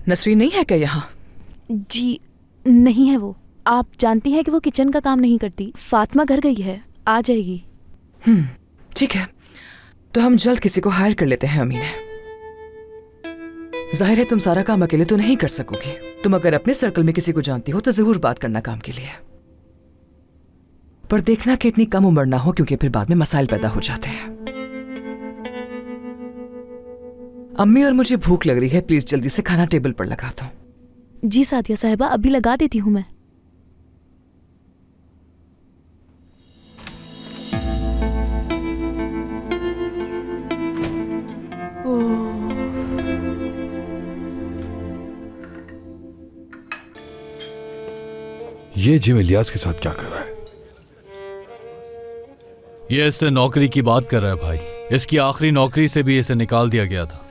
नसरीन नहीं है क्या यहाँ? जी नहीं है वो। आप जानती हैं कि वो किचन का काम नहीं करती। फातिमा घर गई है, आ जाएगी। ठीक है, तो हम जल्द किसी को हायर कर लेते हैं अमीने। जाहिर है तुम सारा काम अकेले तो नहीं कर सकोगी। तुम अगर अपने सर्कल में किसी को जानती हो तो जरूर बात करना काम के लिए, पर देखना कि इतनी कम उम्र ना हो, क्योंकि फिर बाद में मसाइल पैदा हो जाते हैं। अम्मी और मुझे भूख लग रही है, प्लीज जल्दी से खाना टेबल पर लगा दो। जी सादिया साहिबा, अभी लगा देती हूँ मैं। ये जिम इलियास के साथ क्या कर रहा है? ये इससे नौकरी की बात कर रहा है भाई। इसकी आखिरी नौकरी से भी इसे निकाल दिया गया था,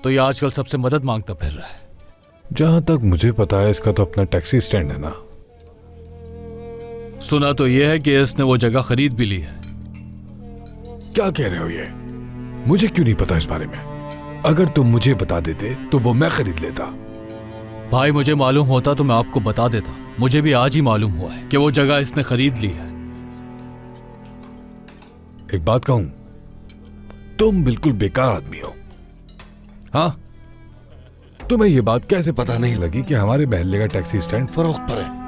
तो ये आजकल सबसे मदद मांगता फिर रहा है। जहां तक मुझे पता है इसका तो अपना टैक्सी स्टैंड है ना। सुना तो ये है कि इसने वो जगह खरीद भी ली है। क्या कह रहे हो ये? मुझे क्यों नहीं पता इस बारे में? अगर तुम मुझे बता देते तो वो मैं खरीद लेता। भाई मुझे मालूम होता तो मैं आपको बता देता। मुझे भी आज ही मालूम हुआ है कि वो जगह इसने खरीद ली है। एक बात कहूं, तुम बिल्कुल बेकार आदमी हो। हाँ, तुम्हें यह बात कैसे पता नहीं लगी कि हमारे महल्ले का टैक्सी स्टैंड फरोख्त पर है?